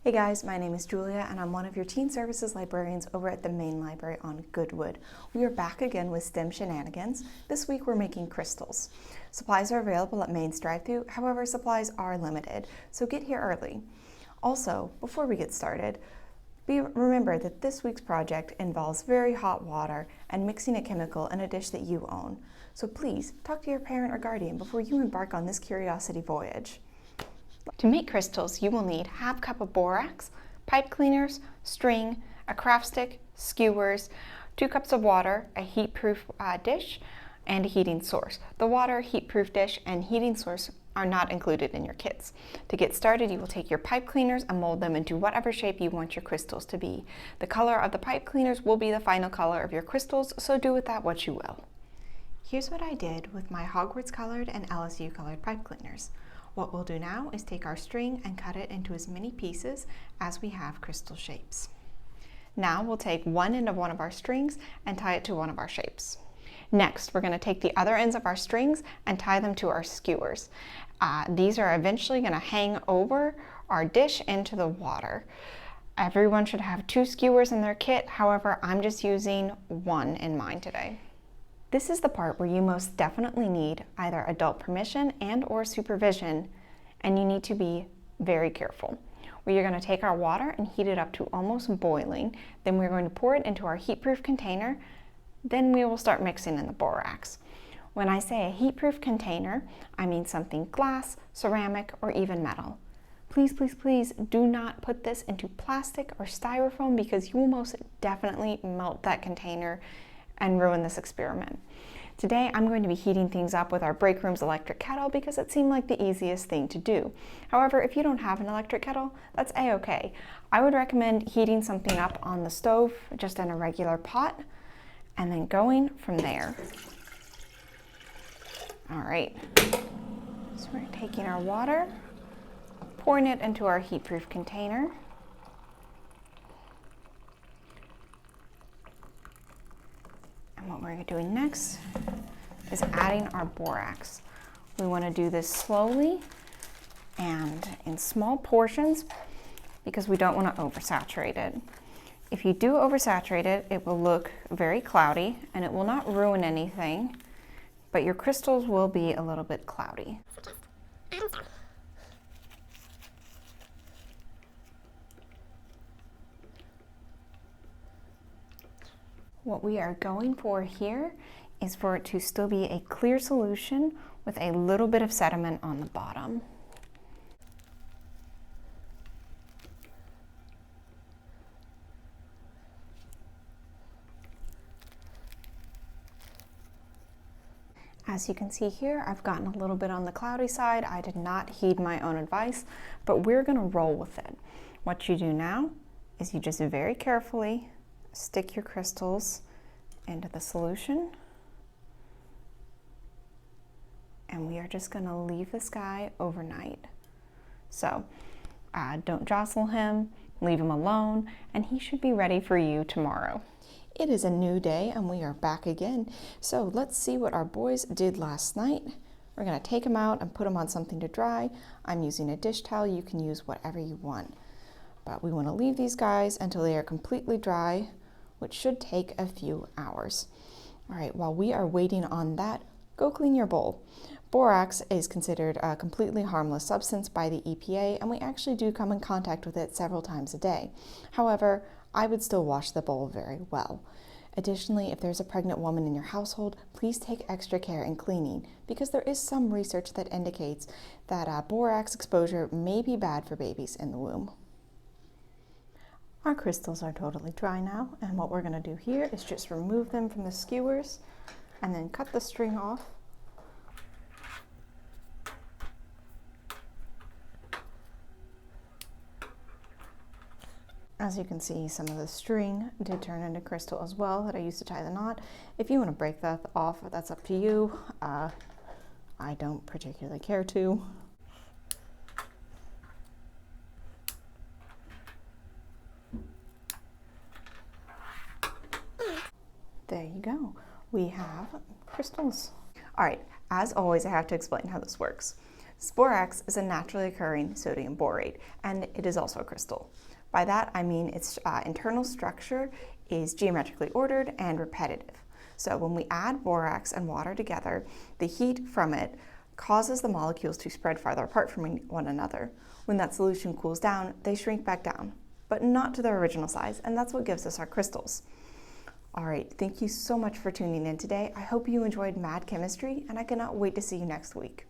Hey guys, my name is Julia and I'm one of your teen services librarians over at the main library on Goodwood. We are back again with STEM shenanigans. This week we're making crystals. Supplies are available at Main's drive-thru, however supplies are limited, so get here early. Also, before we get started, remember that this week's project involves very hot water and mixing a chemical in a dish that you own. So please talk to your parent or guardian before you embark on this curiosity voyage. To make crystals, you will need half cup of borax, pipe cleaners, string, a craft stick, skewers, 2 cups of water, a heat-proof dish, and a heating source. The water, heat-proof dish, and heating source are not included in your kits. To get started, you will take your pipe cleaners and mold them into whatever shape you want your crystals to be. The color of the pipe cleaners will be the final color of your crystals, so do with that what you will. Here's what I did with my Hogwarts colored and LSU colored pipe cleaners. What we'll do now is take our string and cut it into as many pieces as we have crystal shapes. Now we'll take one end of one of our strings and tie it to one of our shapes. Next, we're going to take the other ends of our strings and tie them to our skewers. These are eventually going to hang over our dish into the water. Everyone should have 2 skewers in their kit, however, I'm just using 1 in mine today. This is the part where you most definitely need either adult permission and/or supervision, and you need to be very careful. Where you're going to take our water and heat it up to almost boiling, then we're going to pour it into our heat-proof container, then we will start mixing in the borax. When I say a heat-proof container, I mean something glass, ceramic, or even metal. Please, please, please do not put this into plastic or styrofoam because you will most definitely melt that container and ruin this experiment. Today I'm going to be heating things up with our break room's electric kettle because it seemed like the easiest thing to do. However, if you don't have an electric kettle, that's a-okay. I would recommend heating something up on the stove, just in a regular pot, and then going from there. All right, so we're taking our water, pouring it into our heat-proof container. What we're doing next is adding our borax. We want to do this slowly and in small portions because we don't want to oversaturate it. If you do oversaturate it, it will look very cloudy and it will not ruin anything, but your crystals will be a little bit cloudy. What we are going for here is for it to still be a clear solution with a little bit of sediment on the bottom. As you can see here, I've gotten a little bit on the cloudy side. I did not heed my own advice, but we're going to roll with it. What you do now is you just very carefully stick your crystals into the solution, and we are just going to leave this guy overnight. So don't jostle him, leave him alone, and he should be ready for you tomorrow. It is a new day and we are back again. So let's see what our boys did last night. We're going to take them out and put them on something to dry. I'm using a dish towel. You can use whatever you want, but we want to leave these guys until they are completely dry, which should take a few hours. All right, while we are waiting on that, go clean your bowl. Borax is considered a completely harmless substance by the EPA, and we actually do come in contact with it several times a day. However, I would still wash the bowl very well. Additionally, if there's a pregnant woman in your household, please take extra care in cleaning because there is some research that indicates that borax exposure may be bad for babies in the womb. Our crystals are totally dry now, and what we're going to do here is just remove them from the skewers and then cut the string off. As you can see, some of the string did turn into crystal as well that I used to tie the knot. If you want to break that off, that's up to you. I don't particularly care to. There you go. We have crystals. All right, as always, I have to explain how this works. Borax is a naturally occurring sodium borate, and it is also a crystal. By that, I mean its internal structure is geometrically ordered and repetitive. So when we add borax and water together, the heat from it causes the molecules to spread farther apart from one another. When that solution cools down, they shrink back down, but not to their original size, and that's what gives us our crystals. All right, thank you so much for tuning in today. I hope you enjoyed Mad Chemistry, and I cannot wait to see you next week.